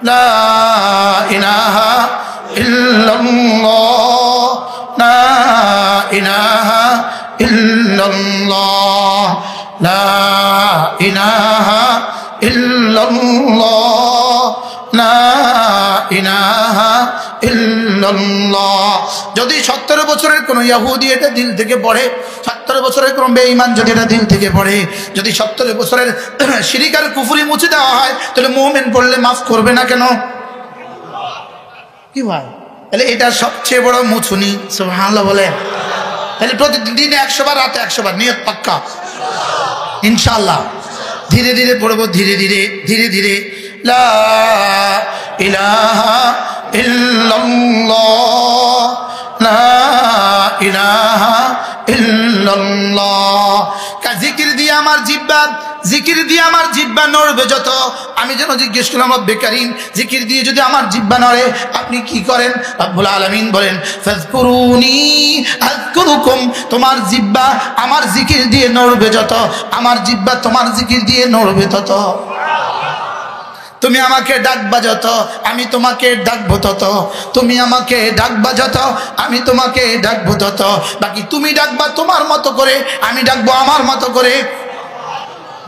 লা ইলাহা ইল্লাল্লাহ, লা ইলাহা ইল্লাল্লাহ, লা ইলাহা ইল্লাল্লাহ, লা ইলাহা ইল্লাল্লাহ। যদি 70 বছরের কোন ইহুদি এটা দিল থেকে পড়ে, 70 বছরের কোন বেঈমান যদি এটা দিল থেকে পড়ে, যদি 70 বছরের শিরক আর কুফরি মুছে দেওয়া হয়, তাহলে মুমিন পড়লে মাফ করবে না কেন? কি ভাই, তাহলে এটা সবচেয়ে বড় মুছুনি। সুবহানাল্লাহ বলে। তাহলে প্রতিদিন 100 বার, রাতে 100 বার, নিয়ত পাক্কা ইনশাআল্লাহ। ধীরে ধীরে পড়বো, ধীরে ধীরে ধীরে ধীরে। লা ইলাহা ইল্লাল্লাহ, লা ইলাহা ইল্লাল্লাহ। জিকির দিয়ে আমার জিহ্বা, জিকির দিয়ে আমার জিহ্বা নড়বে যত। আমি যেন জিজ্ঞেস করলাম রব্বে কারীম, জিকির দিয়ে যদি আমার জিহ্বা নড়ে আপনি কি করেন? রব্বুল আলামিন বলেন ফাযকুরুনি আযকুরুকুম। তোমার জিহ্বা আমার জিকির দিয়ে নড়বে যত, আমার জিহ্বা তোমার জিকির দিয়ে নড়বে তত। তুমি আমাকে ডাকবা যত, আমি তোমাকে ডাকবো তত। তুমি আমাকে ডাকবা যত, আমি তোমাকে ডাকবো তত। বাকি তুমি ডাকবা তোমার মতো করে, আমি ডাকবো আমার মতো করে।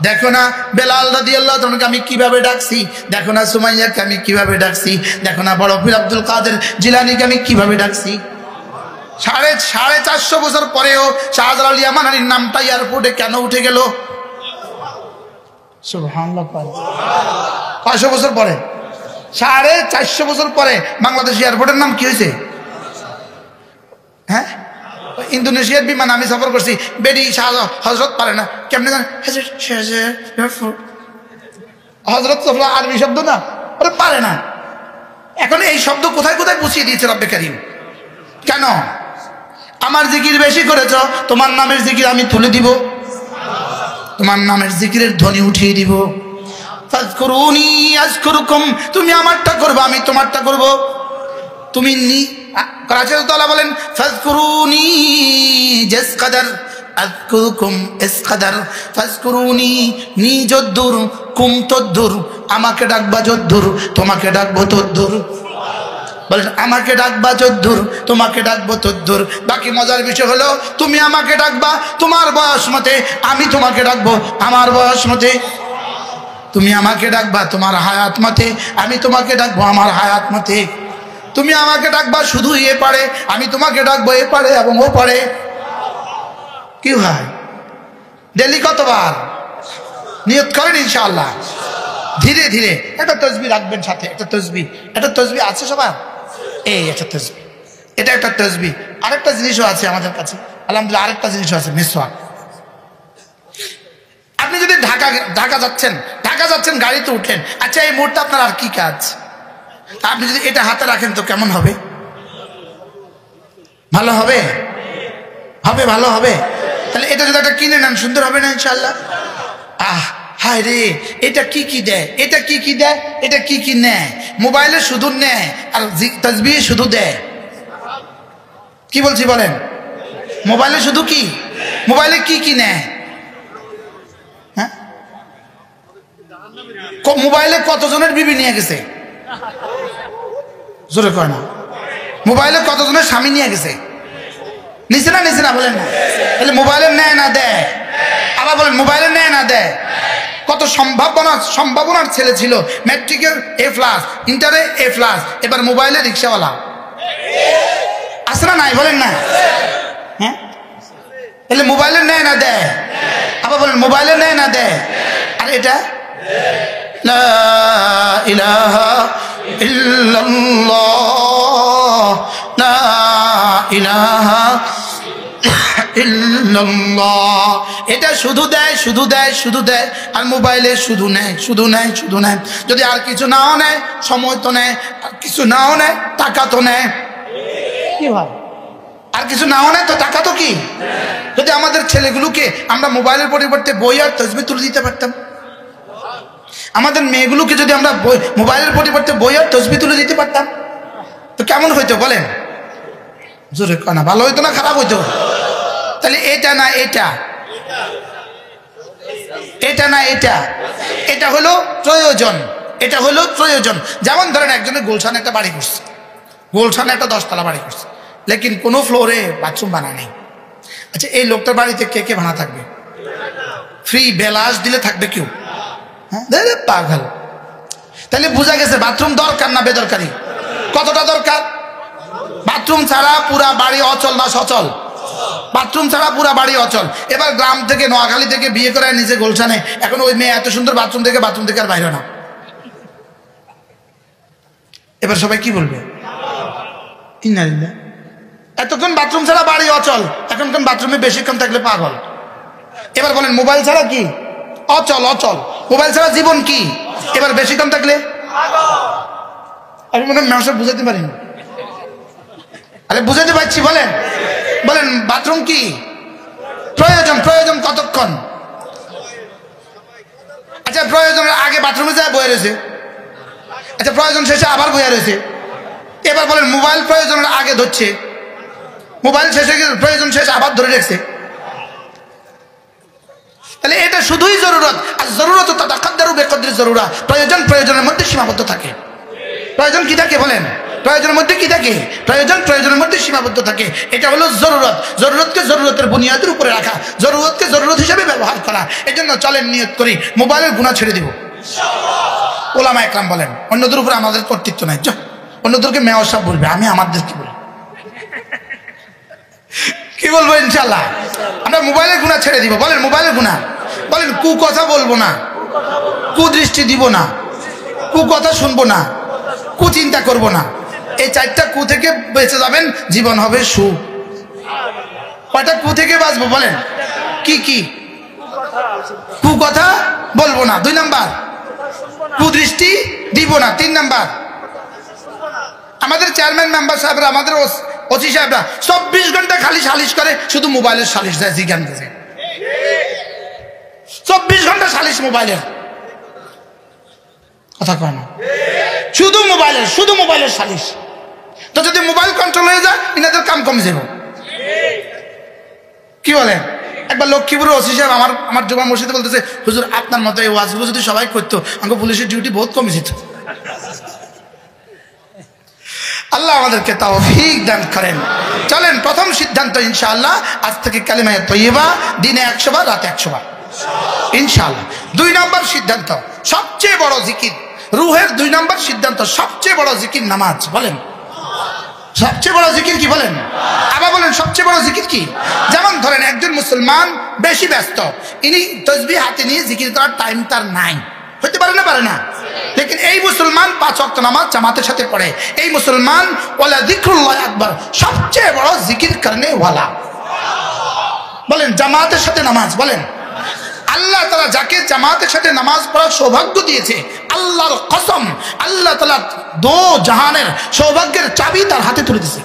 দেখো না বেলাল রাদিয়াল্লাহু তাআলাকে আমি কিভাবে ডাকছি, দেখো না সুমাইয়াকে আমি কিভাবে ডাকছি, দেখো না বড় পীর আব্দুল কাদের জিলানীকে আমি কিভাবে ডাকছি। 450 বছর পরেও শাহজালাল ইয়ামানির নামটা এয়ারপোর্টে কেন উঠে গেল? সুবহানাল্লাহ। 500 বছর পরে, 450 বছর পরে বাংলাদেশ এয়ারপোর্টের নাম কি হয়েছে? হ্যাঁ, ইন্দোনেশিয়ার বিমান আমি সফর করছি, বেডি হজরত পারে না, কেমনে জানেন? হজরত আরবি শব্দ না, ওরা পারে না। এখন এই শব্দ কোথায় কোথায় বুঝিয়ে দিয়েছে রব্বে কারীম। কেন? আমার জিকির বেশি করেছ, তোমার নামের জিকির আমি তুলে দিব, তোমার নামের জিকিরের ধ্বনি উঠিয়ে দিব। ফাযকুরুনি আযকুরুকুম, তুমি আমারটা করবে, আমি তোমারটা করব। তুমি করাচিওয়ালা বলেন ফাযকুরুনি জাসকাদার আযকুরুকুম ইসকাদার। ফাযকুরুনি নি যদ্দুর কুম তদ্দুর, আমাকে ডাকবা যদ্দুর, তোমাকে ডাকবো তদ্দুর। বলেন আমাকে ডাকবা যদ্দুর, তোমাকে ডাকবো তদ্দুর। বাকি মজার বিষয় হলো তুমি আমাকে ডাকবা তোমার বয়স মতে, আমি তোমাকে ডাকবো আমার বয়স মতে। তুমি আমাকে ডাকবা তোমার হায়াত মতে, আমি তোমাকে ডাকবো আমার হায়াত মতে। তুমি আমাকে ডাকবা শুধু এ পারে, আমি তোমাকে ডাকবো এ পারে এবং ও পারে। কি হয়? ডেলি কতবার নিয়ত করেন ইনশাআল্লাহ। ধীরে ধীরে একটা তাসবিহ রাখবেন সাথে, একটা তাসবিহ আছে সবার? এই একটা তাসবিহ, এটা একটা তাসবিহ। আরেকটা জিনিসও আছে আমাদের কাছে আলহামদুলিল্লাহ, আরেকটা জিনিসও আছে মিসওয়াক। আপনি যদি ঢাকা যাচ্ছেন গাড়িতে উঠলেন, আচ্ছা এই মুহূর্তে আপনার আর কি কাজ? আপনি যদি এটা হাতে রাখেন তো কেমন হবে? ভালো হবে? ভালো হবে। তাহলে এটা যদি একটা কিনে নেন সুন্দর হবে না ইনশাআল্লাহ? হায় রে, এটা কি কি দেয়, এটা কি কি দেয়, এটা কি কি নেয়? মোবাইলে শুধু নেয় আর তাসবিহ শুধু দেয়। কি বলছি বলেন? মোবাইলে শুধু কি, মোবাইলে কি কি নেয়? হ্যাঁ, মোবাইলে কতজনের বিবি নিয়ে গেছে? জোরে কয় না। মোবাইলে কতজনের স্বামী নিয়ে গেছে? নিচে না বলেন না। তাহলে মোবাইলের নেয় না দেয়? আবার বলেন মোবাইলের নেয় না দেয়? কত সম্ভাবনার ছেলে ছিল, ম্যাট্রিকের A+, ইন্টারে A+, এবার মোবাইলে রিক্সাওয়ালা। আছে না নাই বলেন না? হ্যাঁ, তাহলে মোবাইলের নেয় না দেয়? আবার বলেন মোবাইলের নেয় না দেয়? আর এটা লা ইলাহা ইল্লাল্লাহ, লা ইলাহা ইল্লাল্লাহ। এটা শুধু দেয় আর মোবাইলে শুধু নেয়। যদি আর কিছু নাও নেয়, সময় তো নেয়, আর কিছু নাও নেয়, টাকা তো নেয়। কি হয়? আর কিছু নাও নেয় তো টাকা তো কি? যদি আমাদের ছেলেগুলোকে আমরা মোবাইলের পরিবর্তে বই আর তাসবিহ তুলে দিতে পারতাম, আমাদের মেয়েগুলোকে যদি আমরা মোবাইলের পরিবর্তে বই আর তাসবিহ তুলে দিতে পারতাম, তো কেমন হইতো বলেন? জোরে কয় না, ভালো হইতো না খারাপ হইতো? তাহলে এটা না এটা হলো প্রয়োজন, এটা হলো প্রয়োজন। যেমন ধরেন একজনের গুলশানে একটা বাড়ি করছে, গুলশানে একটা 10 তলা বাড়ি করছে, লেকিন কোনো ফ্লোরে বাথরুম বানায় নেই। আচ্ছা, এই লোকটার বাড়িতে কে কে ভাড়া থাকবে? ফ্রি বেলাস দিলে থাকবে কেউ? হ্যাঁ, পাগল। তাহলে বোঝা গেছে বাথরুম দরকার না বেদরকারি? কতটা দরকার? বাথরুম ছাড়া পুরা বাড়ি অচল না সচল? বাথরুম ছাড়া পুরা বাড়ি অচল। এবার গ্রাম থেকে নোয়াখালী থেকে বিয়ে করে নিজে গুলশানে, এখন ওই মেয়ে এত সুন্দর বাথরুম থেকে আর বাইরে না। এবার সবাই কি বলবে? ইন্নালিল্লাহ। এতক্ষণ বাথরুম ছাড়া বাড়ি অচল, এখন কোন বাথরুমে বেশিক্ষণ থাকলে পাগল। এবার বলেন মোবাইল ছাড়া কি? অচল। অচল। মোবাইল ছাড়া জীবন কি? এবার বেশিক্ষণ থাকলে আমি মনে হয় মেয়ে বুঝাতে পারিনি। আরে বুঝাতে পারছি। বলেন বলেন বাথরুম কি? প্রয়োজন। প্রয়োজন কতক্ষণ? আচ্ছা, প্রয়োজনের আগে বাথরুমে যায় বয়ে রয়েছে, আচ্ছা প্রয়োজন শেষে আবার বয়ে রয়েছে। এবার বলেন মোবাইল প্রয়োজনের আগে ধরছে, মোবাইল শেষে প্রয়োজন শেষে আবার ধরে রেখেছে। তাহলে এটা শুধুই জরুরত। আর জরুরত তাতাকাদ্দারু বিকদরি জরুরা, প্রয়োজন প্রয়োজনের মধ্যে সীমাবদ্ধ থাকে। প্রয়োজন কি থাকে বলেন? প্রয়োজনের মধ্যে কি থাকে? প্রয়োজন প্রয়োজনের মধ্যে সীমাবদ্ধ থাকে। এটা হলো জরুরত। জরুরতকে জরুরতের বুনিয়াদের উপরে রাখা, জরুরতকে জরুরত হিসেবে ব্যবহার করা। এই জন্য চলেন নিয়ত করি মোবাইলের গুনাহ ছেড়ে দিব ইনশাআল্লাহ। ওলামা একরাম বলেন অন্যদের উপরে আমাদের কর্তৃত্ব নাই। অন্যদেরকে মেয়র সাহেব বলবে, আমি আমাদের কি বলবো? কি বলবো? ইনশাআল্লাহ আমরা মোবাইলের গুনাহ ছেড়ে দিব। বলেন মোবাইলের গুনাহ। বলেন কুকথা বলবো না, কুদৃষ্টি দিব না, কুকথা শুনবো না, কুচিন্তা করবো না। এই 4টা কু থেকে বেঁচে যাবেন, জীবন হবে সু। কয়টা কু থেকে বাঁচবো বলেন? কি কি? কুকথা বলবো না 2 নাম্বার, কুদৃষ্টি দিব না 3 নাম্বার। আমাদের চেয়ারম্যান মেম্বার সাহেবরা, আমাদের ওসি সাহেবরা 24 ঘন্টা খালি সালিশ করে, শুধু মোবাইলের সালিশ দেয়। জিজ্ঞান দিয়েছে 24 ঘন্টা সালিশ মোবাইলের, কথা কয় না? শুধু মোবাইলের সালিশ। তো যদি মোবাইল কন্ট্রোল হয়ে যায় ইনাদের কাম কমে যাবে। কি বলেন? একবার লক্ষ্মীপুরের ওসি সাহেব আমার জুমা মসজিদে বলতেছে, হুজুর আপনার মতো এই ওয়াজগুলো যদি সবাই করতো, আমাকে পুলিশের ডিউটি বহুত কমে যেত। আল্লাহ আমাদেরকে তৌফিক দান করেন। চলেন প্রথম সিদ্ধান্ত ইনশাআল্লাহ, আজ থেকে কালিমায়ে তয়্যিবা দিনে 100 বার, রাতে 100 বার ইনশাআল্লাহ। 2 নম্বর সিদ্ধান্ত, সবচেয়ে বড় জিকির, রুহের 2 নম্বর সিদ্ধান্ত, সবচেয়ে বড় জিকির নামাজ। বলেন সবচেয়ে বড় জিকির কি? বলেন আবার বলেন সবচেয়ে বড় জিকির কি? যেমন ধরেন একজন মুসলমান বেশি ব্যস্ত, ইনি তাসবিহ হাতে নিয়ে জিকির করার টাইম তার নাই, হতে পারে না। লেকিন এই মুসলমান 5 ওয়াক্ত নামাজ জামাতের সাথে পড়ে। এই মুসলমান ওয়ালা যিকরুল্লাহ আকবার, সবচেয়ে বড় জিকির করনে ওয়ালা। বলেন জামাতের সাথে নামাজ। বলেন আল্লাহ তাআলা যাকে জামাতের সাথে নামাজ পড়ার সৌভাগ্য দিয়েছে, আল্লাহর কসম, আল্লাহ তাআলা 2 জাহানের সৌভাগ্যের চাবি তার হাতে তুলে দিয়েছে।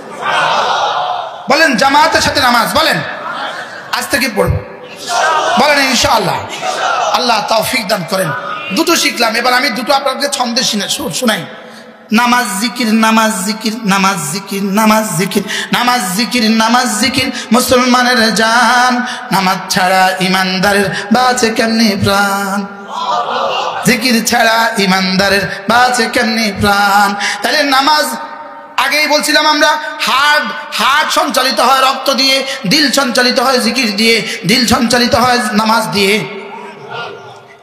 বলেন জামাতের সাথে নামাজ। বলেন আজ থেকে পড়ব। বলেন ইনশাআল্লাহ। আল্লাহ তৌফিক দান করেন। 2টো শিখলাম, এবার আমি 2টো আপনাকে ছন্দে শোনাই। নামাজ জিকির, নামাজ জিকির, নামাজ জিকির, নামাজ জিকির, নামাজ জিকির, নামাজ জিকির মুসলমানের জান, নামাজ ছাড়া ইমানদারের বাঁচে কেমনি প্রাণ, জিকির ছাড়া ইমানদারের বাঁচে কেমনি প্রাণ। তাহলে নামাজ, আগেই বলছিলাম আমরা, হার্ট সঞ্চালিত হয় রক্ত দিয়ে, দিল সঞ্চালিত হয় জিকির দিয়ে, দিল সঞ্চালিত হয় নামাজ দিয়ে।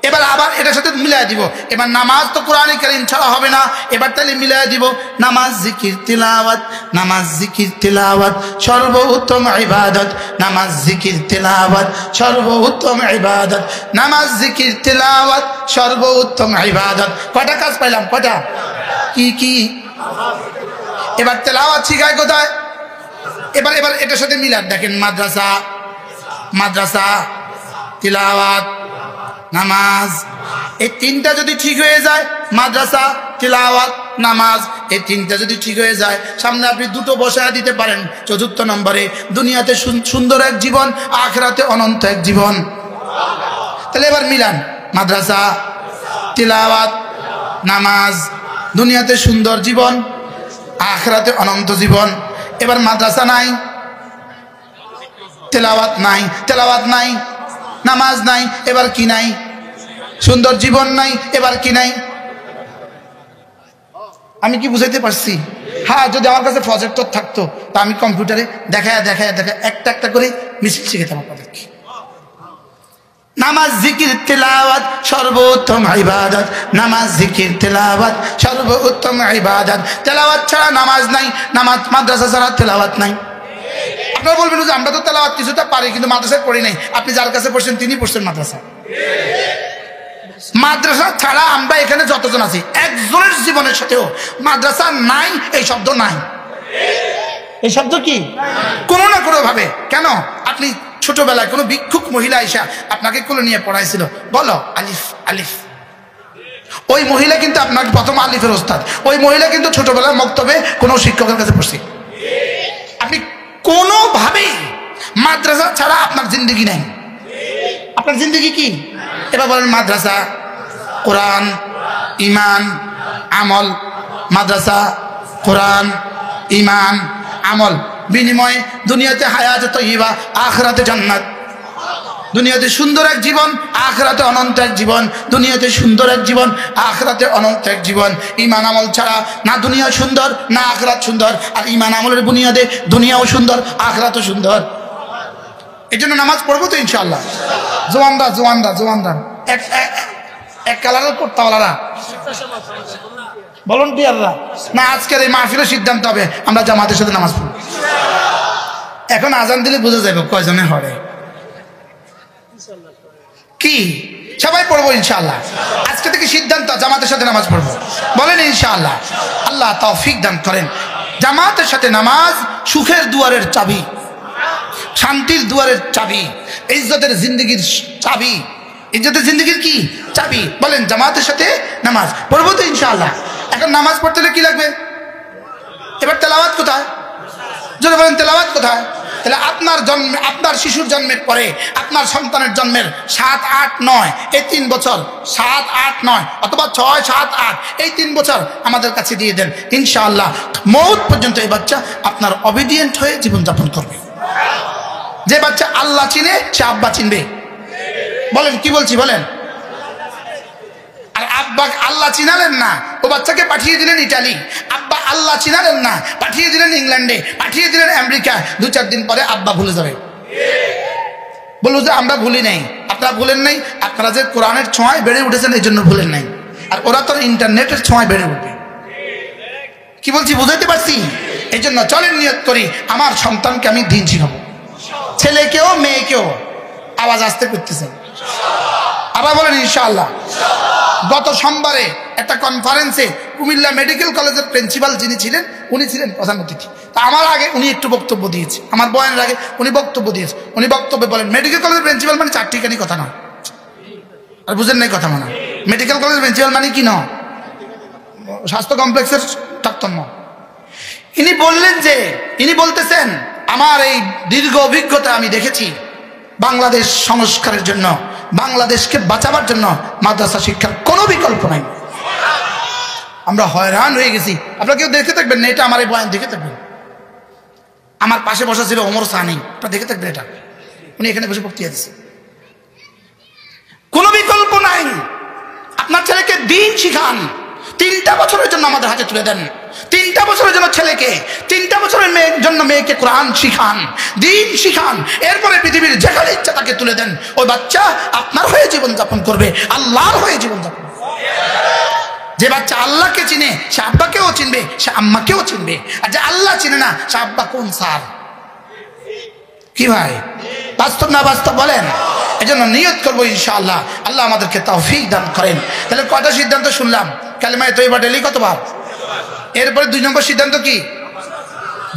এবার আবার এটার সাথে মিলাই দিব। এবার নামাজ তো কোরআনে কারীম ছাড়া হবে না, এবার তাহলে মিলাই দিব নামাজ জিকির তিলাওয়াত, নামাজ জিকির তিলাওয়াত সর্বোত্তম ইবাদত, নামাজ জিকির তিলাওয়াত সর্বোত্তম ইবাদত, নামাজ জিকির তিলাওয়াত সর্বোত্তম ইবাদত। কয়টা কাজ পাইলাম? কয়টা? কি কি? এবার তিলাওয়াত শিখায় কোথায়? এবার এটার সাথে মিলান। দেখেন মাদ্রাসা, তিলাওয়াত, নামাজ, এই 3টা যদি ঠিক হয়ে যায়, মাদ্রাসা, তিলাওয়াত, নামাজ, এই 3টা যদি ঠিক হয়ে যায়, সামনে আপনি 2টো বসায় দিতে পারেন। 4র্থ নম্বরে দুনিয়াতে সুন্দর এক জীবন, আখিরাতে অনন্ত এক জীবন। তাহলে এবার মিলান মাদ্রাসা, তিলাওয়াত, নামাজ, দুনিয়াতে সুন্দর জীবন, আখিরাতে অনন্ত জীবন। এবার মাদ্রাসা নাই, তেলাওয়াত নাই, নামাজ নাই, এবার কি নাই? সুন্দর জীবন নাই, এবার কি নাই? আমি কি বুঝাইতে পারছি? হ্যাঁ, যদি আমার কাছে প্রজেক্টর থাকতো তা আমি কম্পিউটারে দেখায় একটা একটা করে মিছিল শিখেতাম আপনাদেরকে। নামাজ জিকির তেলাওয়াত সর্বোত্তম ইবাদত, নামাজ জিকির তেলাওয়াত সর্বোত্তম ইবাদত। তেলাওয়াত ছাড়া নামাজ নাই, নামাজ মাদ্রাসা ছাড়া তেলাওয়াত নাই। আপনারা বলবেন যে আমরা তো তেলাওয়াত কিছুটা পারি কিন্তু মাদ্রাসায় পড়ি নাই। আপনি যার কাছে পড়ছেন তিনি পড়ছেন মাদ্রাসা। মাদ্রাসা ছাড়া আমরা এখানে যতজন আছি একজনের জীবনের সাথেও মাদ্রাসা নাই এই শব্দ নাই। এই শব্দ কি কোনো না কোনো ভাবে। কেন? আপনি ছোটবেলায় কোনো ভিক্ষুক মহিলা এসে আপনাকে কোলে নিয়ে পড়াইছিল, বলো আলিফ আলিফ, ওই মহিলা কিন্তু আপনাকে প্রথম আলিফের ওস্তাদ। ওই মহিলা কিন্তু ছোটবেলায় মক্তবে কোনো শিক্ষকের কাছে পড়ছে। আপনি কোনোভাবেই মাদ্রাসা ছাড়া আপনার জিন্দগি নাই। আপনার জিন্দগি কি? এবার বলেন মাদ্রাসা, কোরআন, ইমান, আমল। মাদ্রাসা, কোরআন, ইমান, আমল, বিনিময়ে দুনিয়াতে হায়াত তয়্যিবা, আখিরাতে জান্নাত। দুনিয়াতে সুন্দর এক জীবন, আখিরাতে অনন্ত এক জীবন। দুনিয়াতে সুন্দর এক জীবন, আখিরাতে অনন্ত এক জীবন। ইমান আমল ছাড়া না দুনিয়া সুন্দর না আখিরাত সুন্দর। আর ইমান আমলের বুনিয়াদে দুনিয়াও সুন্দর, আখিরাতও সুন্দর। এই জন্য নামাজ পড়বো তো ইনশাআল্লাহ। জোয়ানরা এক কালারের কোর্তাওয়ালারা, ভলান্টিয়াররা না, আজকের এই মাহফিলের সিদ্ধান্ত হবে আমরা জামাতের সাথে নামাজ পড়ব। এখন আজান দিলে বুঝে যাবে কয়জনে হরে কি। সবাই পড়বো ইনশাআল্লাহ। আজকে থেকে সিদ্ধান্ত জামাতের সাথে নামাজ পড়বো, বলেন ইনশাআল্লাহ। আল্লাহ তৌফিক দান করেন। জামাতের সাথে নামাজ সুখের দুয়ারের চাবি, শান্তির দুয়ারের চাবি, ইজ্জতের জিন্দগির চাবি। ইজ্জতের জিন্দগির কি চাবি? বলেন জামাতের সাথে নামাজ পড়বো তো ইনশাআল্লাহ। এখন নামাজ পড়তে হলে কি লাগবে? এবার তেলাওয়াত কোথায়? যদি বলেন তেলাওয়াত কোথায়? তাহলে আপনার শিশুর জন্মের পরে আপনার সন্তানের জন্মের 7, 8, 9 এই 3 বছর, 7, 8, 9 অথবা 6, 7, 8 এই 3 বছর আমাদের কাছে দিয়ে দেন। ইনশাআল্লাহ মৌত পর্যন্ত এই বাচ্চা আপনার অবিডিয়েন্ট হয়ে জীবনযাপন করবে। যে বাচ্চা আল্লাহ চিনে সে আব্বা চিনবে। বলেন কি বলছি বলেন। আর আব্বা আল্লাহ চিনালেন না, ও বাচ্চাকে পাঠিয়ে দিলেন ইটালি। আব্বা আল্লাহ চিনালেন না, পাঠিয়ে দিলেন ইংল্যান্ডে, পাঠিয়ে দিলেন আমেরিকা। 2-4 দিন পরে আব্বা ভুলে যাবে। বলবো যে আমরা ভুলি নাই। আপনারা ভুলেন নাই, আপনারা যে কোরআনের ছোঁয়ায় বেড়ে উঠেছেন এই জন্য ভুলেন নাই। আর ওরা তো ইন্টারনেটের ছোঁয়ায় বেড়ে উঠবে। কি বলছি বুঝাইতে পারছি? এই জন্য চলেন নিয়ত করি আমার সন্তানকে আমি দিন শিখাবো, ছেলেকেও মেয়েকেও। আওয়াজ আসতে করতেছেন আবার বলেন ইনশাআল্লাহ। গত সোমবারে একটা কনফারেন্সে কুমিল্লা মেডিকেল কলেজের প্রিন্সিপাল যিনি ছিলেন উনি ছিলেন প্রধান অতিথি। তা আমার আগে উনি একটু বক্তব্য দিয়েছে, আমার বয়ানের আগে উনি বক্তব্য দিয়েছে। উনি বক্তব্যে বলেন মেডিকেল কলেজের প্রিন্সিপাল মানে চারটিখানি কথা না। আর বুঝেন নাই কথা মানে? মেডিকেল কলেজের প্রিন্সিপাল মানে কি না? স্বাস্থ্য কমপ্লেক্সের তারতম্য। ইনি বললেন যে ইনি বলতেছেন আমার এই দীর্ঘ অভিজ্ঞতা আমি দেখেছি বাংলাদেশ সংস্কারের জন্য, বাংলাদেশকে বাঁচাবার জন্য মাদ্রাসা শিক্ষার কোনো বিকল্প নাই। আমরা হয়রান হয়ে গেছি। আপনারা কেউ দেখে থাকবেন না, এটা আমার এই বয়ান দেখে থাকবেন। আমার পাশে বসা ছিল ওমর সানি, আপনারা দেখে থাকবেন এটা, উনি এখানে বসে বক্তৃতা দিচ্ছেন। কোনো বিকল্প নাই। আপনার ছেলেকে দিন শিখান, 3টা বছরের জন্য আমাদের হাতে তুলে দেন। 3টা বছরের জন্য ছেলেকে, 3টা বছরের জন্য মেয়েকে কোরআন শিখান, দিন শিখান। এরপরে পৃথিবীর যেখানে ইচ্ছা তাকে তুলে দেন। ওই বাচ্চা আপনার হয়ে জীবনযাপন করবে, আল্লাহর হয়ে জীবনযাপন। যে বাচ্চা আল্লাহকে চিনে সে আব্বাকেও চিনবে, সে আম্মাকেও চিনবে। আর যে আল্লাহ চিনে না সে আব্বা কোন সার। কি ভাই বাস্তব না বাস্তব বলেন? এই জন্য নিয়ত করবো ইনশাআল্লাহ আল্লাহ আমাদেরকে তৌফিক দান করেন। তাহলে কয়টা সিদ্ধান্ত শুনলাম? কালেমায়ে তয়্যিবা ডেইলি কতবার? এরপরে 2 নম্বর সিদ্ধান্ত কি?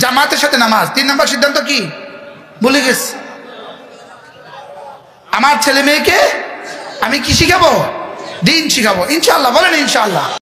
জামাতের সাথে নামাজ। 3 নম্বর সিদ্ধান্ত কি ভুলে গেছি? আমার ছেলে মেয়েকে আমি কি শিখাবো? দিন শিখাবো ইনশাআল্লাহ। বলেন ইনশাআল্লাহ।